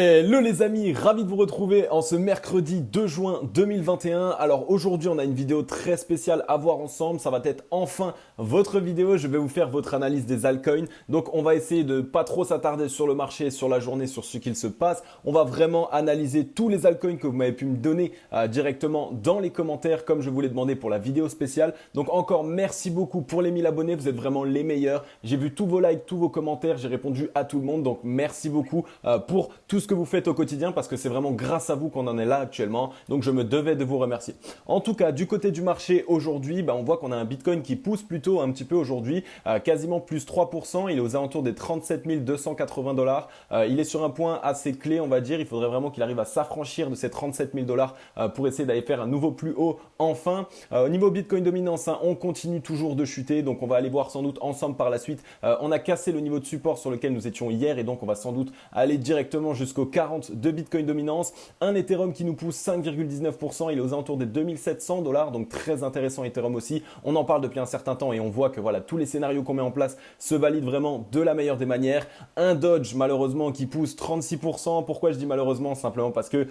Hello les amis, ravi de vous retrouver en ce mercredi 2 juin 2021. Alors aujourd'hui on a une vidéo très spéciale à voir ensemble, ça va être enfin votre vidéo, je vais vous faire votre analyse des altcoins. Donc on va essayer de pas trop s'attarder sur le marché, sur la journée, sur ce qu'il se passe. On va vraiment analyser tous les altcoins que vous m'avez pu me donner directement dans les commentaires comme je vous l'ai demandé pour la vidéo spéciale. Donc encore merci beaucoup pour les 1000 abonnés, vous êtes vraiment les meilleurs. J'ai vu tous vos likes, tous vos commentaires, j'ai répondu à tout le monde. Donc merci beaucoup pour tout ce que vous faites au quotidien parce que c'est vraiment grâce à vous qu'on en est là actuellement. Donc je me devais de vous remercier. En tout cas, du côté du marché aujourd'hui, on voit qu'on a un Bitcoin qui pousse plutôt un petit peu aujourd'hui, quasiment plus 3%. Il est aux alentours des 37 280 $. Il est sur un point assez clé, on va dire. Il faudrait vraiment qu'il arrive à s'affranchir de ces 37 000 $ pour essayer d'aller faire un nouveau plus haut enfin. Au niveau Bitcoin dominance, on continue toujours de chuter. Donc on va aller voir sans doute ensemble par la suite. On a cassé le niveau de support sur lequel nous étions hier et donc on va sans doute aller directement jusqu'au 40 de Bitcoin dominance. Un Ethereum qui nous pousse 5,19%. Il est aux alentours des 2700 $. Donc très intéressant Ethereum aussi. On en parle depuis un certain temps et on voit que voilà, tous les scénarios qu'on met en place se valident vraiment de la meilleure des manières. Un Doge malheureusement qui pousse 36%. Pourquoi je dis malheureusement? Simplement parce que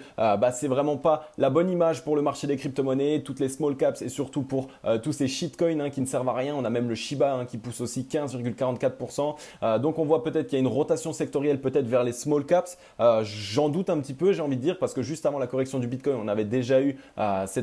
c'est vraiment pas la bonne image pour le marché des crypto-monnaies, toutes les small caps et surtout pour tous ces shitcoins qui ne servent à rien. On a même le Shiba qui pousse aussi 15,44%. Donc on voit peut-être qu'il y a une rotation sectorielle peut-être vers les small caps. J'en doute un petit peu, j'ai envie de dire, parce que juste avant la correction du Bitcoin, on avait déjà eu ce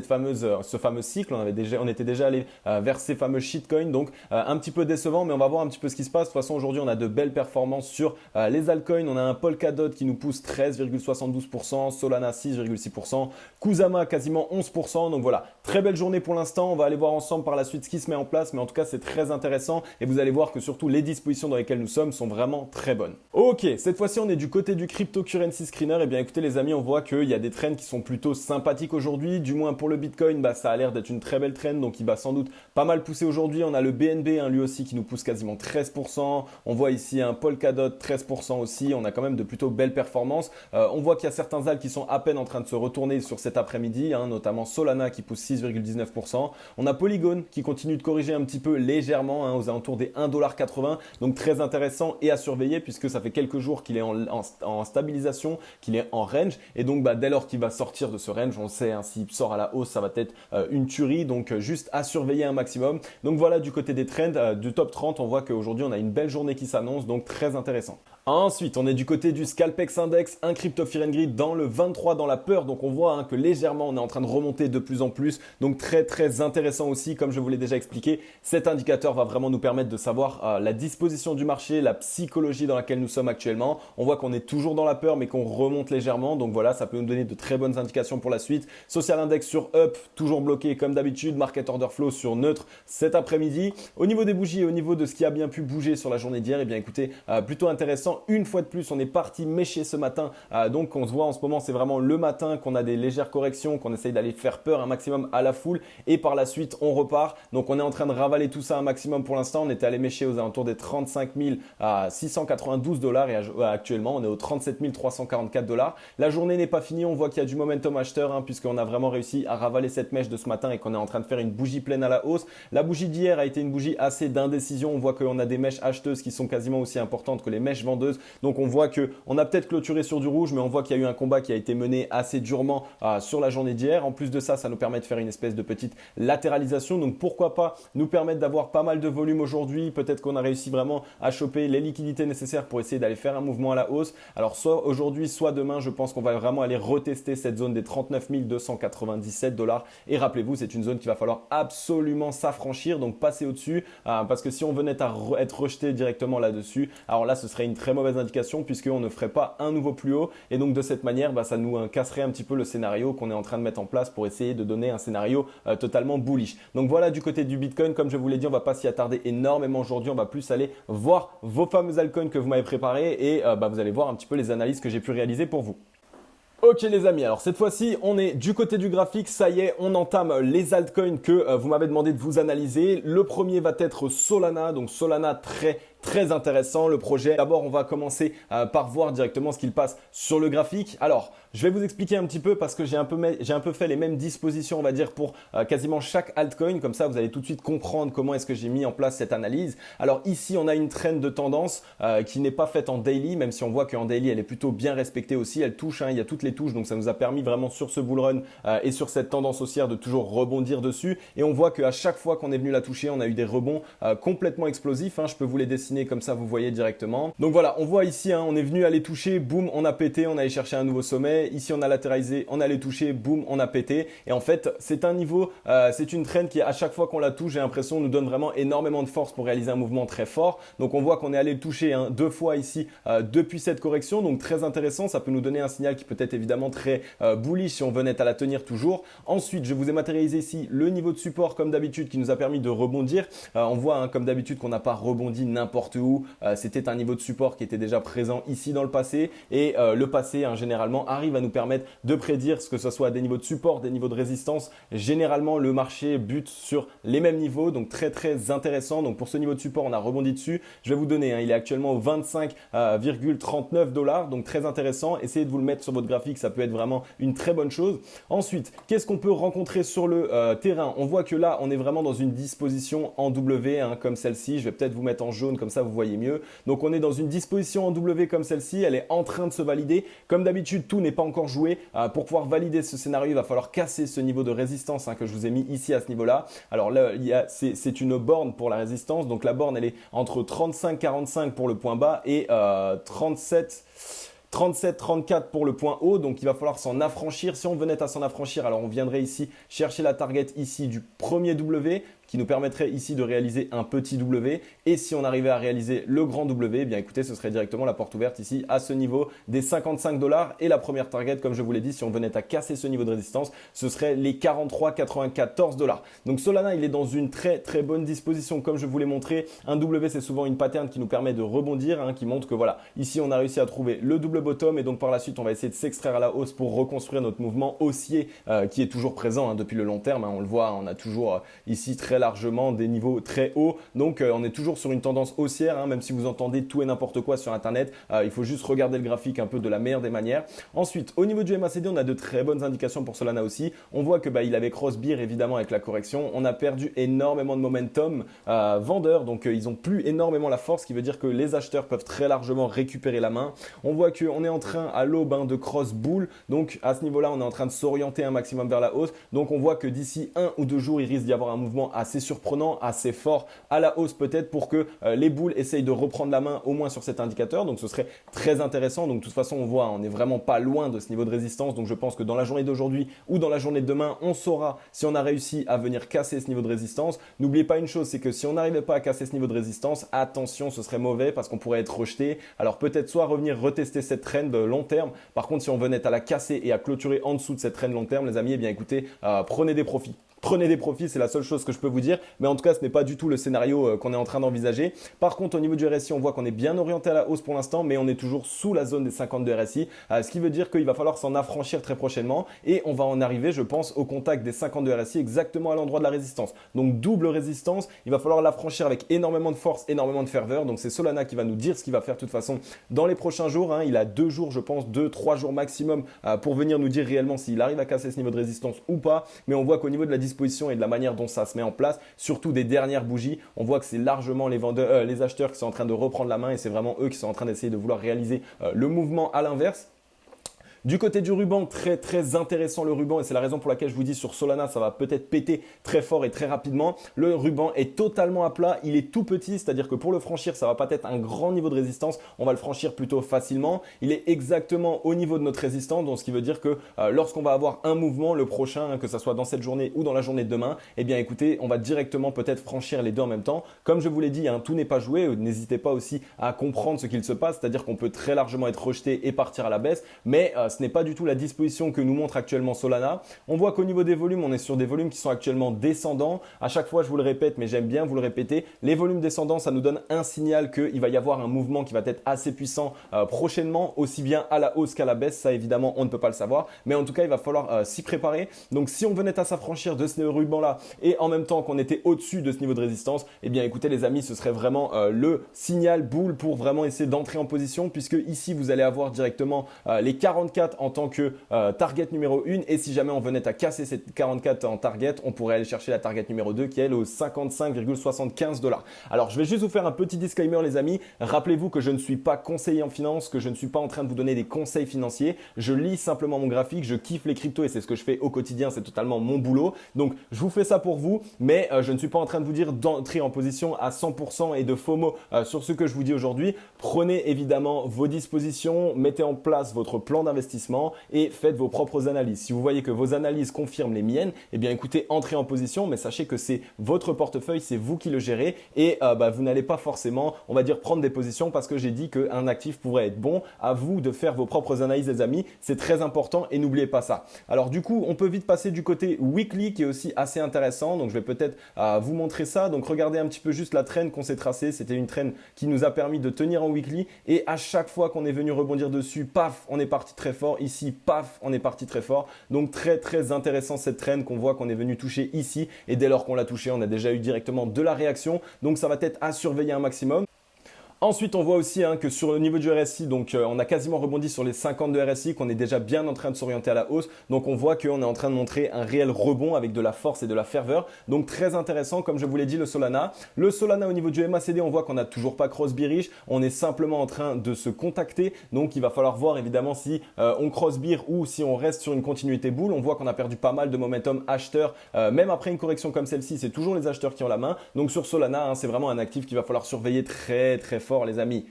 fameux cycle, on était déjà allé vers ces fameux shitcoins, donc un petit peu décevant, mais on va voir un petit peu ce qui se passe. De toute façon, aujourd'hui, on a de belles performances sur les altcoins. On a un Polkadot qui nous pousse 13,72%, Solana 6,6%, Kusama quasiment 11%. Donc voilà, très belle journée pour l'instant. On va aller voir ensemble par la suite ce qui se met en place, mais en tout cas, c'est très intéressant et vous allez voir que surtout les dispositions dans lesquelles nous sommes sont vraiment très bonnes. Ok, cette fois-ci, on est du côté du cryptocurrency screener. Et bien écoutez les amis, on voit qu'il y a des trends qui sont plutôt sympathiques aujourd'hui. Du moins pour le Bitcoin, ça a l'air d'être une très belle trend, donc il va sans doute pas mal pousser aujourd'hui. On a le BNB, lui aussi qui nous pousse quasiment 13%. On voit ici un Polkadot 13% aussi. On a quand même de plutôt belles performances. On voit qu'il y a certains alts qui sont à peine en train de se retourner sur cet après-midi, notamment Solana qui pousse 6,19%. On a Polygon qui continue de corriger un petit peu légèrement aux alentours des 1,80$. Donc très intéressant et à surveiller puisque ça fait quelques jours qu'il est en stabilisation, qu'il est en range et donc dès lors qu'il va sortir de ce range, on sait s'il sort à la hausse, ça va être une tuerie, donc juste à surveiller un maximum. Donc voilà, du côté des trends, du top 30, on voit qu'aujourd'hui on a une belle journée qui s'annonce, donc très intéressant. Ensuite, on est du côté du Scalpex Index, un crypto fear and greed dans le 23 dans la peur. Donc on voit que légèrement on est en train de remonter de plus en plus. Donc très intéressant aussi, comme je vous l'ai déjà expliqué. Cet indicateur va vraiment nous permettre de savoir la disposition du marché, la psychologie dans laquelle nous sommes actuellement. On voit qu'on est toujours dans la peur mais qu'on remonte légèrement. Donc voilà, ça peut nous donner de très bonnes indications pour la suite. Social Index sur up, toujours bloqué comme d'habitude. Market Order Flow sur neutre cet après-midi. Au niveau des bougies et au niveau de ce qui a bien pu bouger sur la journée d'hier, écoutez, plutôt intéressant. Une fois de plus, on est parti mécher ce matin. Donc, on se voit en ce moment, c'est vraiment le matin qu'on a des légères corrections, qu'on essaye d'aller faire peur un maximum à la foule. Et par la suite, on repart. Donc, on est en train de ravaler tout ça un maximum pour l'instant. On était allé mécher aux alentours des 35 692 $ et actuellement, on est aux 37 344 $. La journée n'est pas finie. On voit qu'il y a du momentum acheteur puisqu'on a vraiment réussi à ravaler cette mèche de ce matin et qu'on est en train de faire une bougie pleine à la hausse. La bougie d'hier a été une bougie assez d'indécision. On voit qu'on a des mèches acheteuses qui sont quasiment aussi importantes que les mèches vendeuses. Donc on voit qu'on a peut-être clôturé sur du rouge, mais on voit qu'il y a eu un combat qui a été mené assez durement sur la journée d'hier. En plus de ça, ça nous permet de faire une espèce de petite latéralisation. Donc pourquoi pas nous permettre d'avoir pas mal de volume aujourd'hui. Peut-être qu'on a réussi vraiment à choper les liquidités nécessaires pour essayer d'aller faire un mouvement à la hausse. Alors soit aujourd'hui, soit demain, je pense qu'on va vraiment aller retester cette zone des 39 297 $. Et rappelez-vous, c'est une zone qu'il va falloir absolument s'affranchir, donc passer au-dessus. Parce que si on venait à être rejeté directement là-dessus, alors là, ce serait une très mauvaise indication puisqu'on ne ferait pas un nouveau plus haut et donc de cette manière ça nous casserait un petit peu le scénario qu'on est en train de mettre en place pour essayer de donner un scénario totalement bullish. Donc voilà, du côté du Bitcoin, comme je vous l'ai dit, on va pas s'y attarder énormément aujourd'hui, on va plus aller voir vos fameux altcoins que vous m'avez préparés et vous allez voir un petit peu les analyses que j'ai pu réaliser pour vous. Ok les amis, alors cette fois-ci on est du côté du graphique, ça y est, on entame les altcoins que vous m'avez demandé de vous analyser. Le premier va être Solana, donc Solana très très intéressant le projet. D'abord, on va commencer par voir directement ce qu'il passe sur le graphique. Alors, je vais vous expliquer un petit peu parce que j'ai un peu fait les mêmes dispositions, on va dire, pour quasiment chaque altcoin. Comme ça, vous allez tout de suite comprendre comment est-ce que j'ai mis en place cette analyse. Alors ici, on a une trend de tendance qui n'est pas faite en daily, même si on voit qu'en daily, elle est plutôt bien respectée aussi. Elle touche, il y a toutes les touches, donc ça nous a permis vraiment sur ce bull run et sur cette tendance haussière de toujours rebondir dessus. Et on voit qu'à chaque fois qu'on est venu la toucher, on a eu des rebonds complètement explosifs. Je peux vous les dessiner comme ça, vous voyez directement. Donc voilà, on voit ici, on est venu aller toucher, boum, on a pété, on allait chercher un nouveau sommet. Ici, on a latéralisé, on allait toucher, boum, on a pété. Et en fait, c'est un niveau, c'est une trend qui à chaque fois qu'on la touche, j'ai l'impression nous donne vraiment énormément de force pour réaliser un mouvement très fort. Donc on voit qu'on est allé le toucher deux fois ici depuis cette correction, donc très intéressant. Ça peut nous donner un signal qui peut être évidemment très bullish si on venait à la tenir toujours. Ensuite, je vous ai matérialisé ici le niveau de support comme d'habitude qui nous a permis de rebondir. On voit comme d'habitude qu'on n'a pas rebondi n'importe où. C'était un niveau de support qui était déjà présent ici dans le passé et le passé généralement arrive à nous permettre de prédire ce que ce soit des niveaux de support, des niveaux de résistance. Généralement, le marché bute sur les mêmes niveaux, donc très très intéressant. Donc pour ce niveau de support, on a rebondi dessus. Je vais vous donner, il est actuellement au 25,39 $, donc très intéressant. Essayez de vous le mettre sur votre graphique, ça peut être vraiment une très bonne chose. Ensuite, qu'est-ce qu'on peut rencontrer sur le terrain? On voit que là, on est vraiment dans une disposition en W, comme celle-ci. Je vais peut-être vous mettre en jaune, comme ça vous voyez mieux. Donc on est dans une disposition en W comme celle-ci, elle est en train de se valider. Comme d'habitude, tout n'est pas encore joué. Pour pouvoir valider ce scénario, il va falloir casser ce niveau de résistance que je vous ai mis ici à ce niveau-là. Alors là, c'est une borne pour la résistance. Donc la borne, elle est entre 35,45 pour le point bas et 37,34 pour le point haut, donc il va falloir s'en affranchir. Si on venait à s'en affranchir, alors on viendrait ici chercher la target ici du premier W qui nous permettrait ici de réaliser un petit W. Et si on arrivait à réaliser le grand W, eh bien écoutez, ce serait directement la porte ouverte ici à ce niveau des 55 $. Et la première target, comme je vous l'ai dit, si on venait à casser ce niveau de résistance, ce serait les 43,94 $. Donc Solana, il est dans une très très bonne disposition. Comme je vous l'ai montré, un W, c'est souvent une pattern qui nous permet de rebondir, qui montre que voilà, ici on a réussi à trouver le double bottom et donc par la suite, on va essayer de s'extraire à la hausse pour reconstruire notre mouvement haussier qui est toujours présent depuis le long terme. On le voit, on a toujours ici très largement des niveaux très hauts. Donc on est toujours sur une tendance haussière, même si vous entendez tout et n'importe quoi sur internet. Il faut juste regarder le graphique un peu de la meilleure des manières. Ensuite, au niveau du MACD, on a de très bonnes indications pour Solana aussi. On voit que il avait cross bear évidemment avec la correction. On a perdu énormément de momentum vendeur, donc ils ont plus énormément la force, ce qui veut dire que les acheteurs peuvent très largement récupérer la main. On voit qu'on est en train à l'aube de cross bull, donc à ce niveau-là, on est en train de s'orienter un maximum vers la hausse. Donc on voit que d'ici 1 ou 2 jours, il risque d'y avoir un mouvement assez surprenant, assez fort à la hausse peut-être pour que les bulls essayent de reprendre la main au moins sur cet indicateur. Donc ce serait très intéressant. Donc de toute façon, on voit, on n'est vraiment pas loin de ce niveau de résistance. Donc je pense que dans la journée d'aujourd'hui ou dans la journée de demain, on saura si on a réussi à venir casser ce niveau de résistance. N'oubliez pas une chose, c'est que si on n'arrivait pas à casser ce niveau de résistance, attention, ce serait mauvais parce qu'on pourrait être rejeté. Alors peut-être soit revenir retester cette trend long terme. Par contre, si on venait à la casser et à clôturer en dessous de cette trend long terme, les amis, eh bien écoutez, prenez des profits. Prenez des profits, c'est la seule chose que je peux vous dire. Mais en tout cas, ce n'est pas du tout le scénario qu'on est en train d'envisager. Par contre, au niveau du RSI, on voit qu'on est bien orienté à la hausse pour l'instant, mais on est toujours sous la zone des 52 RSI. Ce qui veut dire qu'il va falloir s'en affranchir très prochainement. Et on va en arriver, je pense, au contact des 52 RSI, exactement à l'endroit de la résistance. Donc, double résistance. Il va falloir l'affranchir avec énormément de force, énormément de ferveur. Donc, c'est Solana qui va nous dire ce qu'il va faire de toute façon dans les prochains jours. Il a 2 jours, je pense, 2-3 jours maximum pour venir nous dire réellement s'il arrive à casser ce niveau de résistance ou pas. Mais on voit qu'au niveau de la disposition et de la manière dont ça se met en place, surtout des dernières bougies, on voit que c'est largement les acheteurs qui sont en train de reprendre la main et c'est vraiment eux qui sont en train d'essayer de vouloir réaliser le mouvement à l'inverse. Du côté du ruban, très très intéressant le ruban et c'est la raison pour laquelle je vous dis sur Solana, ça va peut-être péter très fort et très rapidement. Le ruban est totalement à plat, il est tout petit, c'est-à-dire que pour le franchir, ça va pas être un grand niveau de résistance, on va le franchir plutôt facilement. Il est exactement au niveau de notre résistance, donc ce qui veut dire que lorsqu'on va avoir un mouvement, le prochain, que ce soit dans cette journée ou dans la journée de demain, eh bien écoutez, on va directement peut-être franchir les deux en même temps. Comme je vous l'ai dit, tout n'est pas joué, n'hésitez pas aussi à comprendre ce qu'il se passe, c'est-à-dire qu'on peut très largement être rejeté et partir à la baisse, mais ce ce n'est pas du tout la disposition que nous montre actuellement Solana. On voit qu'au niveau des volumes, on est sur des volumes qui sont actuellement descendants. À chaque fois, je vous le répète, mais j'aime bien vous le répéter, les volumes descendants, ça nous donne un signal qu'il va y avoir un mouvement qui va être assez puissant prochainement, aussi bien à la hausse qu'à la baisse. Ça, évidemment, on ne peut pas le savoir, mais en tout cas, il va falloir s'y préparer. Donc, si on venait à s'affranchir de ce ruban-là et en même temps qu'on était au-dessus de ce niveau de résistance, eh bien, écoutez les amis, ce serait vraiment le signal boule pour vraiment essayer d'entrer en position, puisque ici, vous allez avoir directement les 44 en tant que target numéro 1, et si jamais on venait à casser cette 44 en target, on pourrait aller chercher la target numéro 2 qui est elle au 55,75 $. Alors, je vais juste vous faire un petit disclaimer les amis. Rappelez-vous que je ne suis pas conseiller en finance, que je ne suis pas en train de vous donner des conseils financiers. Je lis simplement mon graphique, je kiffe les cryptos et c'est ce que je fais au quotidien, c'est totalement mon boulot. Donc, je vous fais ça pour vous, mais je ne suis pas en train de vous dire d'entrer en position à 100% et de FOMO sur ce que je vous dis aujourd'hui. Prenez évidemment vos dispositions, mettez en place votre plan d'investissement et faites vos propres analyses. Si vous voyez que vos analyses confirment les miennes, eh bien écoutez, entrez en position, mais sachez que c'est votre portefeuille, c'est vous qui le gérez et vous n'allez pas forcément, on va dire, prendre des positions parce que j'ai dit qu'un actif pourrait être bon. À vous de faire vos propres analyses les amis, c'est très important et n'oubliez pas ça. Alors du coup, on peut vite passer du côté weekly qui est aussi assez intéressant, donc je vais peut-être vous montrer ça. Donc regardez un petit peu juste la trend qu'on s'est tracée, c'était une trend qui nous a permis de tenir en weekly et à chaque fois qu'on est venu rebondir dessus, paf, on est parti très fort, ici, paf, on est parti très fort. Donc très très intéressant cette trend qu'on voit qu'on est venu toucher ici et dès lors qu'on l'a touché, on a déjà eu directement de la réaction, donc ça va être à surveiller un maximum. Ensuite, on voit aussi que sur le niveau du RSI, donc on a quasiment rebondi sur les 50 de RSI, qu'on est déjà bien en train de s'orienter à la hausse. Donc on voit qu'on est en train de montrer un réel rebond avec de la force et de la ferveur. Donc très intéressant, comme je vous l'ai dit, le Solana. Le Solana au niveau du MACD, on voit qu'on n'a toujours pas cross bearish. On est simplement en train de se contacter. Donc il va falloir voir évidemment si on cross bear ou si on reste sur une continuité boule. On voit qu'on a perdu pas mal de momentum acheteur. Même après une correction comme celle-ci, c'est toujours les acheteurs qui ont la main. Donc sur Solana, c'est vraiment un actif qu'il va falloir surveiller très très fort les amis.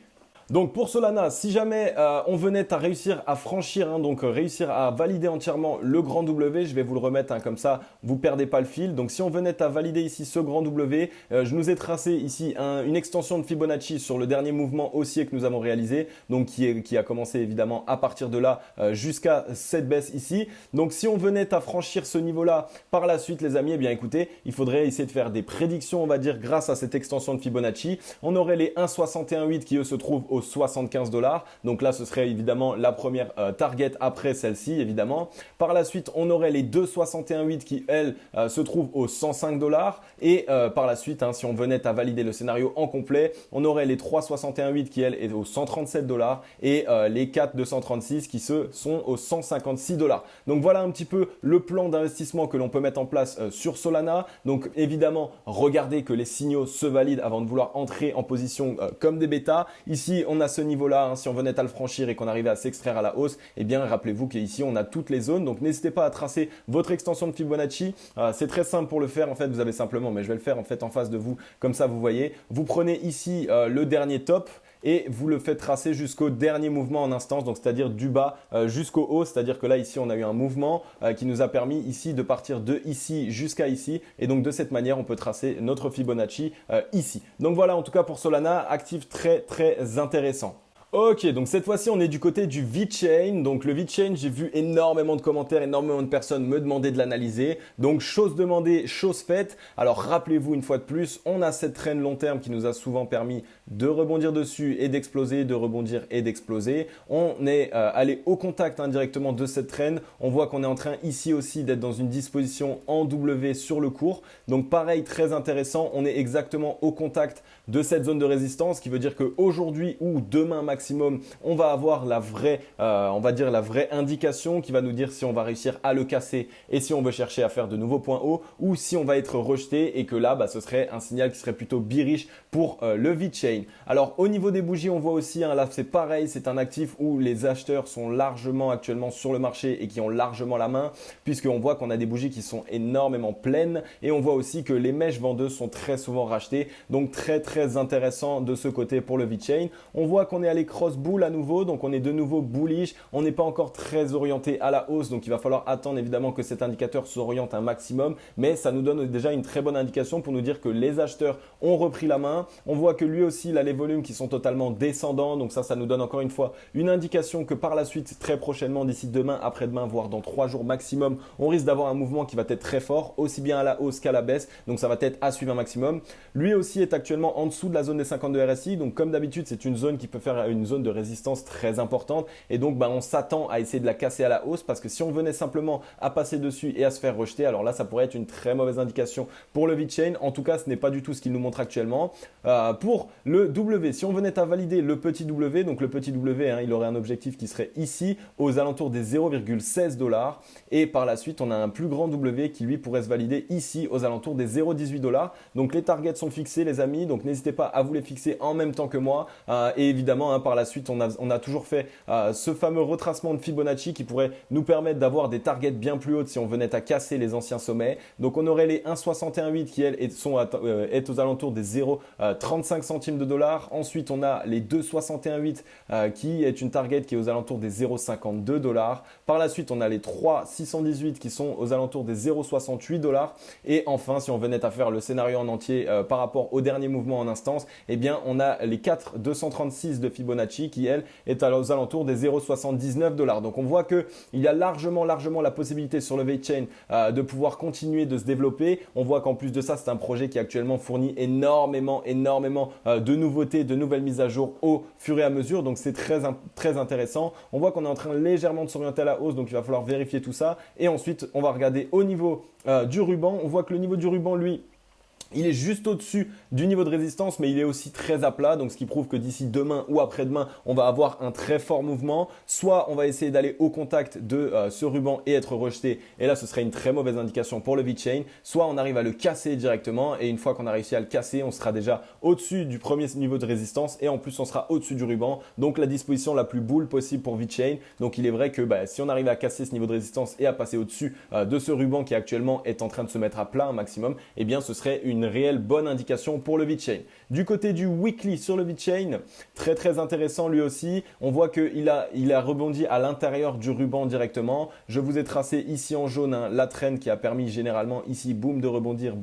Donc pour Solana, si jamais on venait à réussir à franchir, donc réussir à valider entièrement le grand W, je vais vous le remettre comme ça, vous perdez pas le fil. Donc si on venait à valider ici ce grand W, je nous ai tracé ici une extension de Fibonacci sur le dernier mouvement haussier que nous avons réalisé, donc qui a commencé évidemment à partir de là jusqu'à cette baisse ici. Donc si on venait à franchir ce niveau-là par la suite les amis, eh bien écoutez, il faudrait essayer de faire des prédictions, on va dire, grâce à cette extension de Fibonacci. On aurait les 1,61,8 qui eux se trouvent au 75 $. Donc là, ce serait évidemment la première target après celle-ci, évidemment. Par la suite, on aurait les 2,61,8 qui, elles, se trouvent au 105 $. Et par la suite, si on venait à valider le scénario en complet, on aurait les 3,61,8 qui, elles, est au 137 $ et les 4,236 qui sont au 156 $. Donc voilà un petit peu le plan d'investissement que l'on peut mettre en place sur Solana. Donc évidemment, regardez que les signaux se valident avant de vouloir entrer en position comme des bêtas. Ici, on a ce niveau-là, si on venait à le franchir et qu'on arrivait à s'extraire à la hausse, eh bien rappelez-vous qu'ici on a toutes les zones, donc n'hésitez pas à tracer votre extension de Fibonacci. C'est très simple pour le faire, en fait vous avez simplement, mais je vais le faire en fait en face de vous, comme ça vous voyez, vous prenez ici le dernier top et vous le faites tracer jusqu'au dernier mouvement en instance, donc c'est-à-dire du bas jusqu'au haut, c'est-à-dire que là ici on a eu un mouvement qui nous a permis ici de partir de ici jusqu'à ici, et donc de cette manière on peut tracer notre Fibonacci ici. Donc voilà, en tout cas pour Solana, actif très très intéressant. Ok, donc cette fois-ci, on est du côté du VeChain. Donc le VeChain, j'ai vu énormément de commentaires, énormément de personnes me demander de l'analyser. Donc chose demandée, chose faite. Alors rappelez-vous une fois de plus, on a cette trend long terme qui nous a souvent permis de rebondir dessus et d'exploser, de rebondir et d'exploser. On est allé au contact directement de cette trend. On voit qu'on est en train ici aussi d'être dans une disposition en W sur le cours. Donc pareil, très intéressant, on est exactement au contact de cette zone de résistance, qui veut dire qu'aujourd'hui ou demain maximum, on va avoir la vraie, on va dire la vraie indication qui va nous dire si on va réussir à le casser et si on veut chercher à faire de nouveaux points hauts, ou si on va être rejeté et que là, ce serait un signal qui serait plutôt bearish pour le VeChain. Alors au niveau des bougies, on voit aussi, là c'est pareil, c'est un actif où les acheteurs sont largement actuellement sur le marché et qui ont largement la main, puisqu'on voit qu'on a des bougies qui sont énormément pleines, et on voit aussi que les mèches vendeuses sont très souvent rachetées, donc très très intéressant de ce côté pour le VeChain. On voit qu'on est allé cross bull à nouveau, donc on est de nouveau bullish. On n'est pas encore très orienté à la hausse, donc il va falloir attendre évidemment que cet indicateur s'oriente un maximum, mais ça nous donne déjà une très bonne indication pour nous dire que les acheteurs ont repris la main. On voit que lui aussi, il a les volumes qui sont totalement descendants, donc ça nous donne encore une fois une indication que par la suite, très prochainement, d'ici demain, après-demain, voire dans 3 jours maximum, on risque d'avoir un mouvement qui va être très fort, aussi bien à la hausse qu'à la baisse, donc ça va être à suivre un maximum. Lui aussi est actuellement en dessous de la zone des 52 RSI, donc comme d'habitude, c'est une zone qui peut faire une zone de résistance très importante, et donc on s'attend à essayer de la casser à la hausse, parce que si on venait simplement à passer dessus et à se faire rejeter, alors là, ça pourrait être une très mauvaise indication pour le VeChain. En tout cas, ce n'est pas du tout ce qu'il nous montre actuellement. Pour le W, si on venait à valider le petit W, donc le petit W, il aurait un objectif qui serait ici, aux alentours des 0,16 $, et par la suite, on a un plus grand W qui lui pourrait se valider ici, aux alentours des 0,18 $. Donc les targets sont fixés, les amis, donc n'hésitez pas à vous les fixer en même temps que moi. Et évidemment, par la suite, on a toujours fait ce fameux retracement de Fibonacci qui pourrait nous permettre d'avoir des targets bien plus hautes si on venait à casser les anciens sommets. Donc on aurait les 1,61,8 qui elles est aux alentours des 0,35 centimes de dollar. Ensuite on a les 2,61,8 qui est une target qui est aux alentours des 0,52 $. Par la suite on a les 3,618 qui sont aux alentours des 0,68 $. Et enfin si on venait à faire le scénario en entier par rapport au dernier mouvement en instance, eh bien on a les 4,236 de Fibonacci qui elle est aux alentours des 0,79 $. Donc on voit que il y a largement la possibilité sur le VeChain de pouvoir continuer de se développer. On voit qu'en plus de ça, c'est un projet qui actuellement fournit énormément de nouveautés, de nouvelles mises à jour au fur et à mesure. Donc c'est très intéressant. On voit qu'on est en train légèrement de s'orienter à la hausse, donc il va falloir vérifier tout ça. Et ensuite, on va regarder au niveau du ruban. On voit que le niveau du ruban, lui, il est juste au-dessus du niveau de résistance, mais il est aussi très à plat, donc ce qui prouve que d'ici demain ou après-demain, on va avoir un très fort mouvement. Soit on va essayer d'aller au contact de ce ruban et être rejeté, et là ce serait une très mauvaise indication pour le VeChain. Soit on arrive à le casser directement, et une fois qu'on a réussi à le casser, on sera déjà au-dessus du premier niveau de résistance, et en plus on sera au-dessus du ruban, donc la disposition la plus bull possible pour VeChain. Donc il est vrai que si on arrive à casser ce niveau de résistance et à passer au-dessus de ce ruban qui actuellement est en train de se mettre à plat un maximum, eh bien ce serait une réelle bonne indication pour le VeChain. Du côté du weekly sur le VeChain, très intéressant lui aussi. On voit qu'il a rebondi à l'intérieur du ruban directement. Je vous ai tracé ici en jaune la trend qui a permis généralement ici boum de rebondir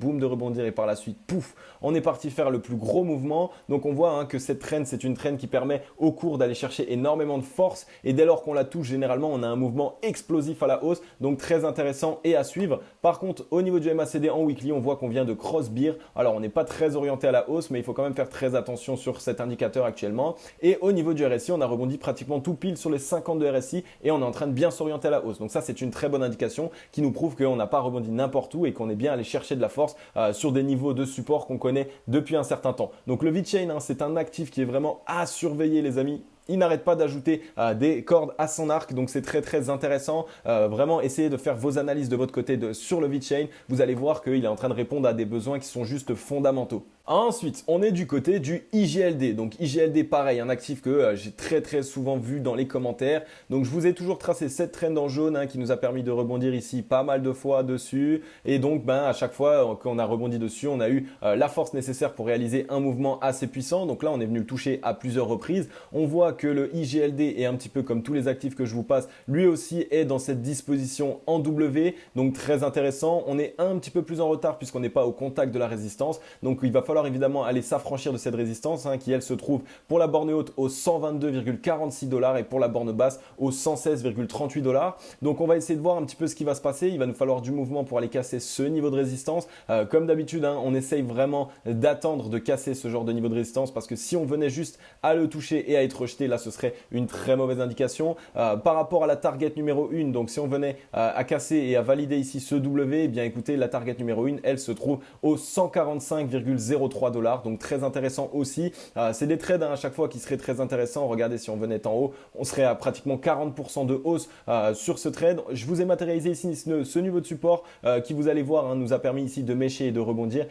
et par la suite pouf, on est parti faire le plus gros mouvement. Donc on voit que cette trend, c'est une trend qui permet au cours d'aller chercher énormément de force, et dès lors qu'on la touche, généralement on a un mouvement explosif à la hausse, donc très intéressant et à suivre. Par contre, au niveau du MACD en weekly, on voit qu'on vient de cross bear. Alors on n'est pas très orienté à la hausse, mais il faut quand même faire très attention sur cet indicateur actuellement. Et au niveau du RSI, on a rebondi pratiquement tout pile sur les 52 RSI, et on est en train de bien s'orienter à la hausse. Donc ça, c'est une très bonne indication qui nous prouve qu'on n'a pas rebondi n'importe où et qu'on est bien allé chercher de la force sur des niveaux de support qu'on connaît depuis un certain temps. Donc le VeChain, c'est un actif qui est vraiment à surveiller, les amis. Il n'arrête pas d'ajouter des cordes à son arc, donc c'est très intéressant. Vraiment, essayez de faire vos analyses de votre côté sur le VeChain. Vous allez voir qu'il est en train de répondre à des besoins qui sont juste fondamentaux. Ensuite, on est du côté du IGLD. Donc IGLD, pareil, un actif que j'ai très souvent vu dans les commentaires. Donc je vous ai toujours tracé cette trend en jaune qui nous a permis de rebondir ici pas mal de fois dessus. Et donc à chaque fois qu'on a rebondi dessus, on a eu la force nécessaire pour réaliser un mouvement assez puissant. Donc là, on est venu le toucher à plusieurs reprises. On voit que le IGLD est un petit peu comme tous les actifs que je vous passe, lui aussi est dans cette disposition en W. Donc très intéressant. On est un petit peu plus en retard puisqu'on n'est pas au contact de la résistance. Donc il va falloir évidemment aller s'affranchir de cette résistance qui elle se trouve pour la borne haute aux 122,46 $ et pour la borne basse aux 116,38 $. Donc on va essayer de voir un petit peu ce qui va se passer. Il va nous falloir du mouvement pour aller casser ce niveau de résistance. Comme d'habitude, on essaye vraiment d'attendre de casser ce genre de niveau de résistance, parce que si on venait juste à le toucher et à être rejeté, là ce serait une très mauvaise indication. Par rapport à la target numéro 1, donc si on venait à casser et à valider ici ce W, eh bien écoutez, la target numéro 1, elle se trouve aux 145,03 $. Donc très intéressant aussi. C'est des trades à chaque fois qui seraient très intéressants. Regardez, si on venait en haut, on serait à pratiquement 40% de hausse sur ce trade. Je vous ai matérialisé ici ce niveau de support qui, vous allez voir, nous a permis ici de mécher et de rebondir.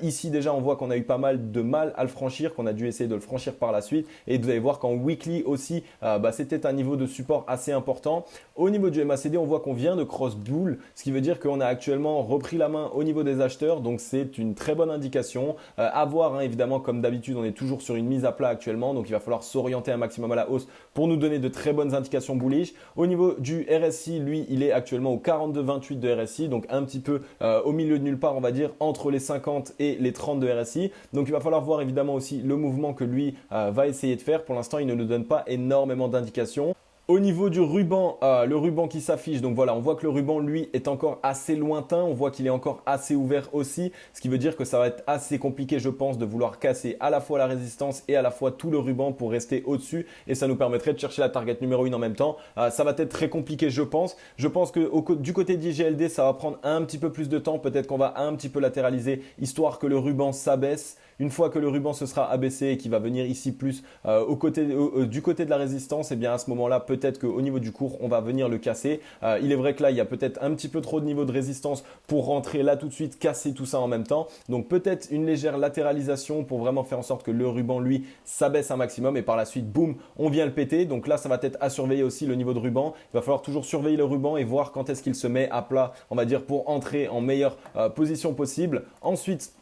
Ici déjà, on voit qu'on a eu pas mal de mal à le franchir, qu'on a dû essayer de le franchir par la suite. Et vous allez voir qu'en weekly aussi, c'était un niveau de support assez important. Au niveau du MACD, on voit qu'on vient de cross bull, ce qui veut dire qu'on a actuellement repris la main au niveau des acheteurs. Donc c'est une très bonne indication. À voir, hein, évidemment, comme d'habitude, on est toujours sur une mise à plat actuellement, donc il va falloir s'orienter un maximum à la hausse pour nous donner de très bonnes indications bullish. Au niveau du RSI, lui, il est actuellement au 42,28 de RSI, donc un petit peu au milieu de nulle part, on va dire, entre les 50 et les 30 de RSI. Donc il va falloir voir évidemment aussi le mouvement que lui va essayer de faire. Pour l'instant, il ne nous donne pas énormément d'indications. Au niveau du ruban, le ruban qui s'affiche, donc voilà, on voit que le ruban, lui, est encore assez lointain. On voit qu'il est encore assez ouvert aussi, ce qui veut dire que ça va être assez compliqué, je pense, de vouloir casser à la fois la résistance et à la fois tout le ruban pour rester au-dessus. Et ça nous permettrait de chercher la target numéro 1 en même temps. Ça va être très compliqué, je pense. Je pense que du côté d'IGLD, ça va prendre un petit peu plus de temps. Peut-être qu'on va un petit peu latéraliser, histoire que le ruban s'abaisse. Une fois que le ruban se sera abaissé et qu'il va venir ici plus du côté de la résistance, et bien à ce moment-là, peut-être qu'au niveau du cours, on va venir le casser. Il est vrai que là, il y a peut-être un petit peu trop de niveau de résistance pour rentrer là tout de suite, casser tout ça en même temps. Donc peut-être une légère latéralisation pour vraiment faire en sorte que le ruban, lui, s'abaisse un maximum et par la suite, boum, on vient le péter. Donc là, ça va être à surveiller aussi le niveau de ruban. Il va falloir toujours surveiller le ruban et voir quand est-ce qu'il se met à plat, on va dire, pour entrer en meilleure position possible. Ensuite,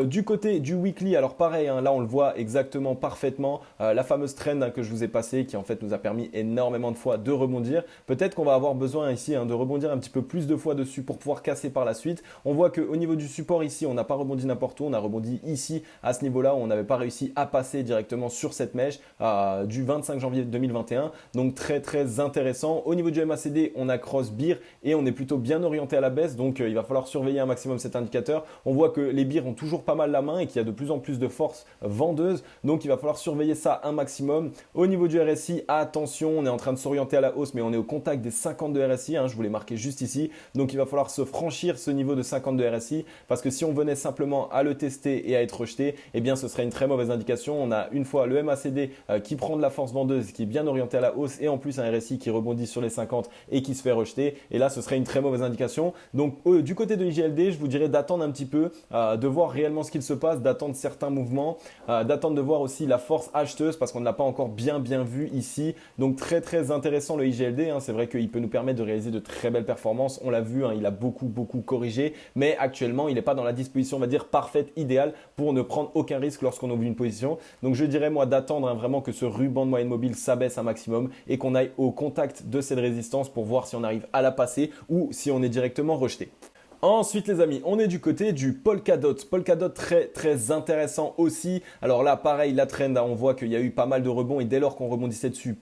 du côté du weekly, alors pareil, hein, là on le voit exactement parfaitement, la fameuse trend que je vous ai passée qui en fait nous a permis énormément de fois de rebondir. Peut-être qu'on va avoir besoin ici de rebondir un petit peu plus de fois dessus pour pouvoir casser par la suite. On voit qu'au niveau du support ici, on n'a pas rebondi n'importe où, on a rebondi ici à ce niveau-là où on n'avait pas réussi à passer directement sur cette mèche du 25 janvier 2021. Donc très très intéressant. Au niveau du MACD, on a cross beer et on est plutôt bien orienté à la baisse. Donc il va falloir surveiller un maximum cet indicateur. On voit que les beers ont toujours pas mal la main et qu'il y a de plus en plus de force vendeuse. Donc il va falloir surveiller ça un maximum. Au niveau du RSI, attention, on est en train de s'orienter à la hausse, mais on est au contact des 50 de RSI. Je vous l'ai marqué juste ici. Donc il va falloir se franchir ce niveau de 50 de RSI parce que si on venait simplement à le tester et à être rejeté, eh bien ce serait une très mauvaise indication. On a une fois le MACD qui prend de la force vendeuse, qui est bien orienté à la hausse et en plus un RSI qui rebondit sur les 50 et qui se fait rejeter. Et là, ce serait une très mauvaise indication. Donc du côté de IGLD, je vous dirais d'attendre un petit peu, de voir réellement ce qu'il se passe, d'attendre certains mouvements, d'attendre de voir aussi la force acheteuse parce qu'on ne l'a pas encore bien vu ici. Donc très très intéressant le IGLD, c'est vrai qu'il peut nous permettre de réaliser de très belles performances. On l'a vu, il a beaucoup corrigé, mais actuellement il n'est pas dans la disposition, on va dire, parfaite, idéale pour ne prendre aucun risque lorsqu'on ouvre une position. Donc je dirais moi d'attendre vraiment que ce ruban de moyenne mobile s'abaisse un maximum et qu'on aille au contact de cette résistance pour voir si on arrive à la passer ou si on est directement rejeté. Ensuite les amis, on est du côté du Polkadot. Polkadot très intéressant aussi. Alors là pareil, la trend, on voit qu'il y a eu pas mal de rebonds et dès lors qu'on rebondissait dessus,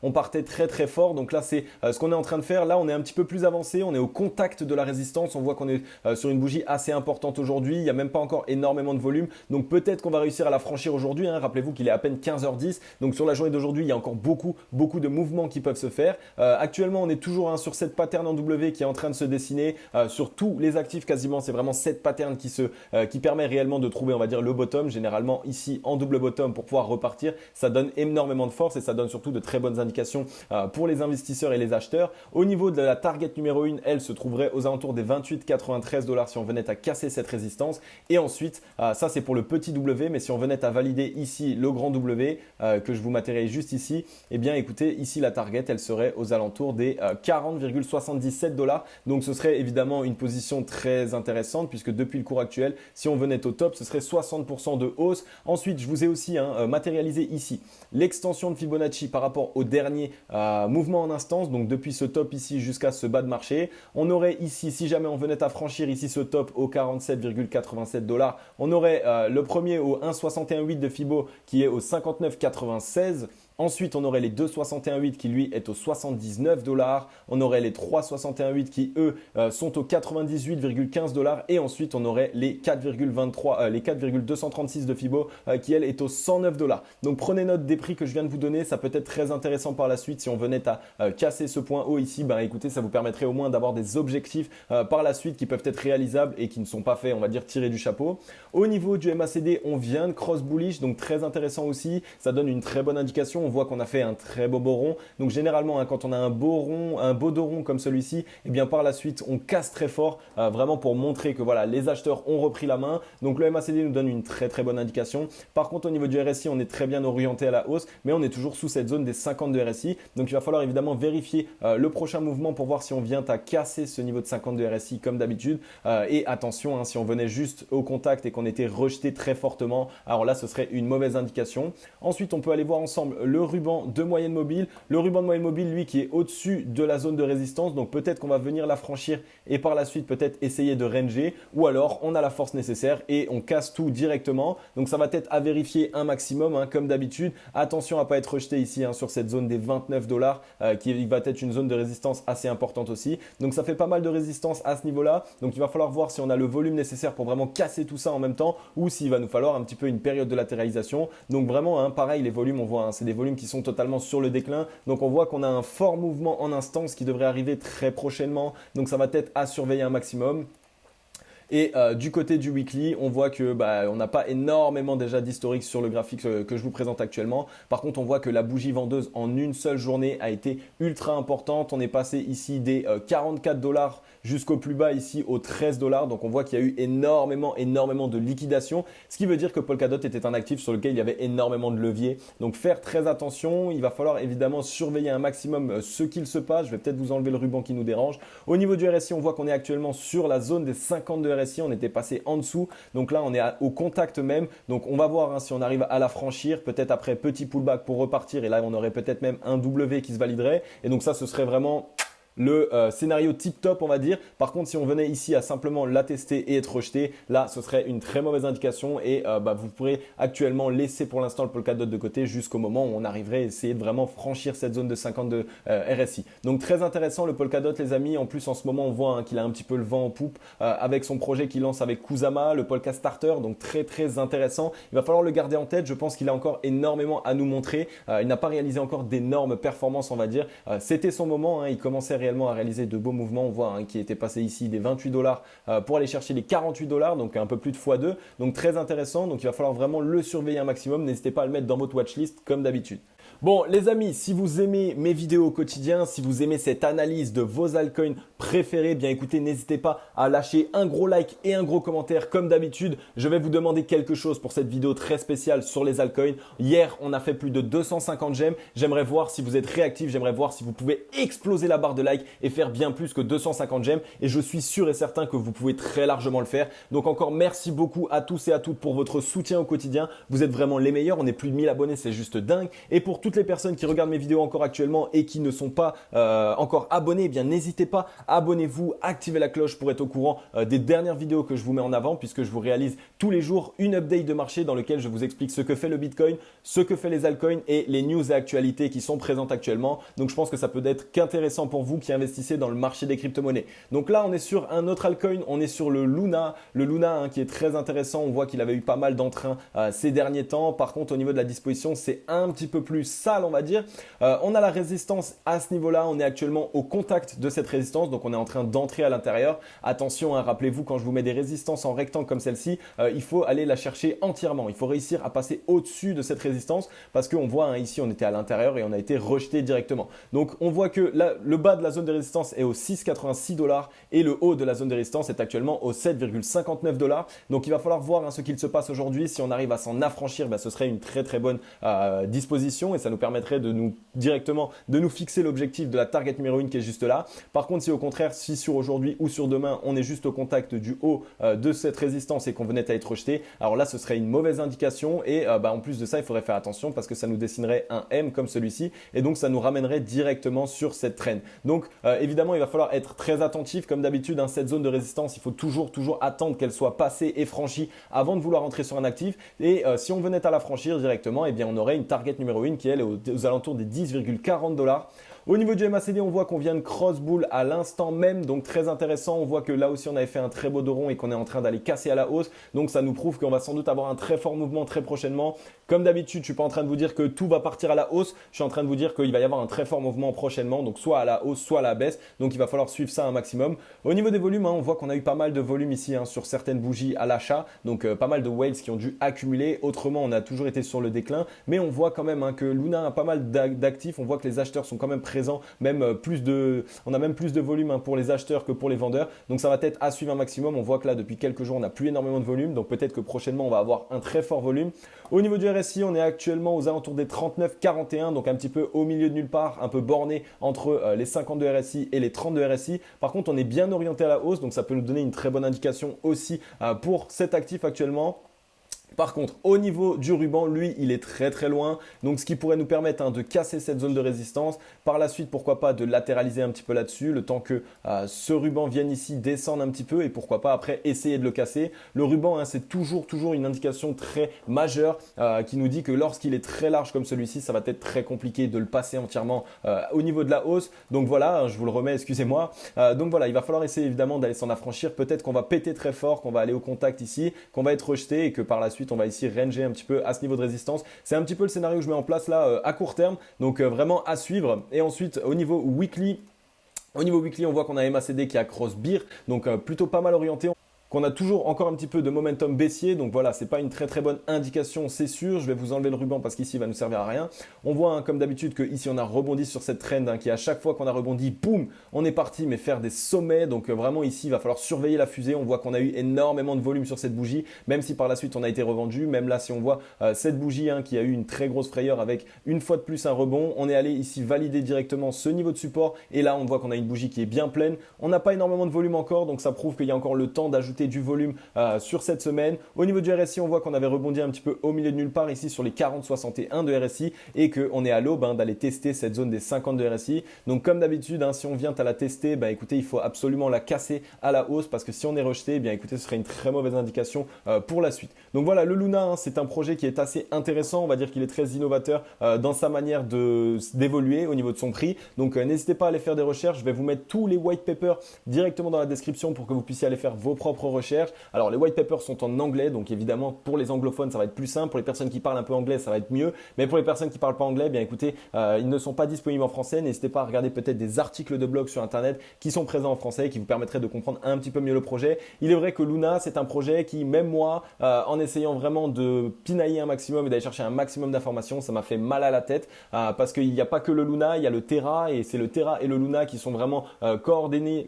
on partait très fort. Donc là c'est ce qu'on est en train de faire. Là on est un petit peu plus avancé, on est au contact de la résistance. On voit qu'on est sur une bougie assez importante aujourd'hui. Il n'y a même pas encore énormément de volume. Donc peut-être qu'on va réussir à la franchir aujourd'hui. Rappelez-vous qu'il est à peine 15h10. Donc sur la journée d'aujourd'hui, il y a encore beaucoup de mouvements qui peuvent se faire. Actuellement on est toujours sur cette pattern en W qui est en train de se dessiner sur tous les actifs quasiment. C'est vraiment cette pattern qui permet réellement de trouver, on va dire, le bottom. Généralement ici en double bottom pour pouvoir repartir. Ça donne énormément de force et ça donne surtout de très bonnes indications pour les investisseurs et les acheteurs. Au niveau de la target numéro 1, elle se trouverait aux alentours des 28,93 $ si on venait à casser cette résistance. Et ensuite, ça c'est pour le petit W, mais si on venait à valider ici le grand W que je vous matérialise juste ici, eh bien écoutez, ici la target elle serait aux alentours des 40,77 $. Donc ce serait évidemment une position très intéressante puisque depuis le cours actuel, si on venait au top, ce serait 60% de hausse. Ensuite, je vous ai aussi matérialisé ici l'extension de Fibonacci par rapport au dernier mouvement en instance, donc depuis ce top ici jusqu'à ce bas de marché. On aurait ici, si jamais on venait à franchir ici ce top au 47,87 $, on aurait le premier au 1,61,8 de Fibo qui est au 59,96 $. Ensuite, on aurait les 2,61,8 qui lui est au 79 $. On aurait les 3,61,8 qui eux sont au 98,15 $. Et ensuite, on aurait les 4,236 de Fibo qui elle est au 109 $. Donc prenez note des prix que je viens de vous donner. Ça peut être très intéressant par la suite si on venait à casser ce point haut ici. Écoutez, ça vous permettrait au moins d'avoir des objectifs par la suite qui peuvent être réalisables et qui ne sont pas faits, on va dire, tirés du chapeau. Au niveau du MACD, on vient de cross bullish, donc très intéressant aussi. Ça donne une très bonne indication. on voit qu'on a fait un très beau dos rond. Donc généralement, hein, quand on a un beau dos rond comme celui-ci, et bien par la suite, on casse très fort, vraiment pour montrer que voilà, les acheteurs ont repris la main. Donc le MACD nous donne une très très bonne indication. Par contre, au niveau du RSI, on est très bien orienté à la hausse, mais on est toujours sous cette zone des 50 de RSI. Donc il va falloir évidemment vérifier le prochain mouvement pour voir si on vient à casser ce niveau de 50 de RSI comme d'habitude. Et attention, hein, si on venait juste au contact et qu'on était rejeté très fortement, alors là, ce serait une mauvaise indication. Ensuite, on peut aller voir ensemble le ruban de moyenne mobile. Le ruban de moyenne mobile, lui, qui est au-dessus de la zone de résistance. Donc peut-être qu'on va venir la franchir et par la suite peut-être essayer de ranger. Ou alors, on a la force nécessaire et on casse tout directement. Donc ça va être à vérifier un maximum, hein, comme d'habitude. Attention à ne pas être rejeté ici, hein, sur cette zone des 29 $, qui va être une zone de résistance assez importante aussi. Donc ça fait pas mal de résistance à ce niveau-là. Donc il va falloir voir si on a le volume nécessaire pour vraiment casser tout ça en même temps ou s'il va nous falloir un petit peu une période de latéralisation. Donc vraiment, hein, pareil, les volumes, on voit, hein, c'est des volumes qui sont totalement sur le déclin. Donc on voit qu'on a un fort mouvement en instance qui devrait arriver très prochainement. Donc ça va être à surveiller un maximum. Et du côté du weekly, on voit que on n'a pas énormément déjà d'historique sur le graphique que je vous présente actuellement. Par contre, on voit que la bougie vendeuse en une seule journée a été ultra importante. On est passé ici des 44 $ jusqu'au plus bas ici aux 13 $. Donc on voit qu'il y a eu énormément de liquidation. Ce qui veut dire que Polkadot était un actif sur lequel il y avait énormément de levier. Donc faire très attention. Il va falloir évidemment surveiller un maximum ce qu'il se passe. Je vais peut-être vous enlever le ruban qui nous dérange. Au niveau du RSI, on voit qu'on est actuellement sur la zone des 50 de RSI. On était passé en dessous. Donc là, on est au contact même. Donc on va voir, hein, si on arrive à la franchir. Peut-être après petit pullback pour repartir. Et là, on aurait peut-être même un W qui se validerait. Et donc ça, ce serait vraiment le scénario tip top, on va dire. Par contre, si on venait ici à simplement la tester et être rejeté, là ce serait une très mauvaise indication et vous pourrez actuellement laisser pour l'instant le Polkadot de côté jusqu'au moment où on arriverait à essayer de vraiment franchir cette zone de 50 de RSI. Donc très intéressant le Polkadot, les amis. En plus, en ce moment, on voit, hein, qu'il a un petit peu le vent en poupe avec son projet qu'il lance avec Kusama, le Polka Starter. Donc très intéressant. Il va falloir le garder en tête. Je pense qu'il a encore énormément à nous montrer. Il n'a pas réalisé encore d'énormes performances, on va dire. C'était son moment, hein. Il commençait réellement à réaliser de beaux mouvements. On voit, hein, qui était passé ici des 28 $ pour aller chercher les 48 $, donc un peu plus de x2. Donc très intéressant. Donc il va falloir vraiment le surveiller un maximum. N'hésitez pas à le mettre dans votre watchlist comme d'habitude. Bon les amis, si vous aimez mes vidéos au quotidien, si vous aimez cette analyse de vos altcoins préférés, bien écoutez, n'hésitez pas à lâcher un gros like et un gros commentaire comme d'habitude. Je vais vous demander quelque chose pour cette vidéo très spéciale sur les altcoins. Hier, on a fait plus de 250 j'aime. J'aimerais voir si vous êtes réactifs, j'aimerais voir si vous pouvez exploser la barre de like et faire bien plus que 250 j'aime. Et je suis sûr et certain que vous pouvez très largement le faire. Donc encore merci beaucoup à tous et à toutes pour votre soutien au quotidien. Vous êtes vraiment les meilleurs. On est plus de 1000 abonnés, c'est juste dingue. Et pour toutes les personnes qui regardent mes vidéos encore actuellement et qui ne sont pas encore abonnés, eh bien n'hésitez pas, abonnez-vous, activez la cloche pour être au courant des dernières vidéos que je vous mets en avant, puisque je vous réalise tous les jours une update de marché dans lequel je vous explique ce que fait le Bitcoin, ce que fait les altcoins et les news et actualités qui sont présentes actuellement. Donc je pense que ça peut être qu'intéressant pour vous qui investissez dans le marché des crypto-monnaies. Donc là, on est sur un autre altcoin, on est sur le Luna, hein, qui est très intéressant. On voit qu'il avait eu pas mal d'entrain ces derniers temps. Par contre, au niveau de la disposition, c'est un petit peu plus sale, on va dire. On a la résistance à ce niveau-là. On est actuellement au contact de cette résistance. Donc, on est en train d'entrer à l'intérieur. Attention, hein, rappelez-vous, quand je vous mets des résistances en rectangle comme celle-ci, il faut aller la chercher entièrement. Il faut réussir à passer au-dessus de cette résistance parce qu'on voit, hein, ici, on était à l'intérieur et on a été rejeté directement. Donc, on voit que là, le bas de la zone de résistance est au 6,86 $ et le haut de la zone de résistance est actuellement au 7,59 $. Donc, il va falloir voir, hein, ce qu'il se passe aujourd'hui. Si on arrive à s'en affranchir, ce serait une très bonne disposition et ça nous permettrait de nous fixer l'objectif de la target numéro 1 qui est juste là. Par contre, si au contraire, si sur aujourd'hui ou sur demain, on est juste au contact du haut de cette résistance et qu'on venait à être rejeté, alors là, ce serait une mauvaise indication et en plus de ça, il faudrait faire attention parce que ça nous dessinerait un M comme celui-ci et donc ça nous ramènerait directement sur cette trend. Donc évidemment, il va falloir être très attentif comme d'habitude, hein, cette zone de résistance, il faut toujours attendre qu'elle soit passée et franchie avant de vouloir entrer sur un actif et si on venait à la franchir directement, eh bien on aurait une target numéro 1 qui elle est aux alentours des 10,40 $. Au niveau du MACD, on voit qu'on vient de cross bull à l'instant même, donc très intéressant. On voit que là aussi on avait fait un très beau dos rond et qu'on est en train d'aller casser à la hausse, donc ça nous prouve qu'on va sans doute avoir un très fort mouvement très prochainement. Comme d'habitude, je suis pas en train de vous dire que tout va partir à la hausse, je suis en train de vous dire qu'il va y avoir un très fort mouvement prochainement, donc soit à la hausse, soit à la baisse, donc il va falloir suivre ça un maximum. Au niveau des volumes, on voit qu'on a eu pas mal de volume ici sur certaines bougies à l'achat, donc pas mal de whales qui ont dû accumuler. Autrement, on a toujours été sur le déclin, mais on voit quand même que Luna a pas mal d'actifs. On voit que les acheteurs sont quand même présents, même on a même plus de volume pour les acheteurs que pour les vendeurs, donc ça va être à suivre un maximum. On voit que là depuis quelques jours on n'a plus énormément de volume, donc peut-être que prochainement on va avoir un très fort volume. Au niveau du RSI, on est actuellement aux alentours des 39,41, donc un petit peu au milieu de nulle part, un peu borné entre les 52 RSI et les 32 RSI. Par contre, on est bien orienté à la hausse, donc ça peut nous donner une très bonne indication aussi pour cet actif actuellement. Par contre, au niveau du ruban, lui, il est très très loin. Donc, ce qui pourrait nous permettre de casser cette zone de résistance. Par la suite, pourquoi pas de latéraliser un petit peu là-dessus, le temps que ce ruban vienne ici descendre un petit peu et pourquoi pas après essayer de le casser. Le ruban, c'est toujours une indication très majeure qui nous dit que lorsqu'il est très large comme celui-ci, ça va être très compliqué de le passer entièrement au niveau de la hausse. Donc voilà, je vous le remets, excusez-moi. Donc voilà, il va falloir essayer évidemment d'aller s'en affranchir. Peut-être qu'on va péter très fort, qu'on va aller au contact ici, qu'on va être rejeté et que par la suite, on va ici ranger un petit peu à ce niveau de résistance. C'est un petit peu le scénario que je mets en place là à court terme, donc vraiment à suivre. Et ensuite au niveau weekly, on voit qu'on a MACD qui a cross bear, donc plutôt pas mal orienté. Qu'on a toujours encore un petit peu de momentum baissier, donc voilà, c'est pas une très bonne indication, c'est sûr. Je vais vous enlever le ruban parce qu'ici il va nous servir à rien. On voit comme d'habitude que ici on a rebondi sur cette trend qui à chaque fois qu'on a rebondi, boum, on est parti mais faire des sommets. Donc vraiment ici il va falloir surveiller la fusée. On voit qu'on a eu énormément de volume sur cette bougie, même si par la suite on a été revendu. Même là si on voit cette bougie qui a eu une très grosse frayeur avec une fois de plus un rebond, on est allé ici valider directement ce niveau de support et là on voit qu'on a une bougie qui est bien pleine. On n'a pas énormément de volume encore, donc ça prouve qu'il y a encore le temps d'ajouter du volume sur cette semaine. Au niveau du RSI, on voit qu'on avait rebondi un petit peu au milieu de nulle part ici sur les 40,61 de RSI et qu'on est à l'aube d'aller tester cette zone des 50 de RSI. Donc comme d'habitude, si on vient à la tester, écoutez, il faut absolument la casser à la hausse parce que si on est rejeté, écoutez, ce serait une très mauvaise indication pour la suite. Donc voilà, le Luna, c'est un projet qui est assez intéressant. On va dire qu'il est très innovateur dans sa manière d'évoluer au niveau de son prix. Donc n'hésitez pas à aller faire des recherches. Je vais vous mettre tous les white papers directement dans la description pour que vous puissiez aller faire vos propres recherches. Alors les white papers sont en anglais, donc évidemment pour les anglophones ça va être plus simple, pour les personnes qui parlent un peu anglais ça va être mieux, mais pour les personnes qui parlent pas anglais, écoutez, ils ne sont pas disponibles en français. N'hésitez pas à regarder peut-être des articles de blog sur internet qui sont présents en français et qui vous permettraient de comprendre un petit peu mieux le projet. Il est vrai que Luna c'est un projet qui, même moi, en essayant vraiment de pinailler un maximum et d'aller chercher un maximum d'informations, ça m'a fait mal à la tête parce qu'il n'y a pas que le Luna, il y a le Terra et c'est le Terra et le Luna qui sont vraiment coordonnés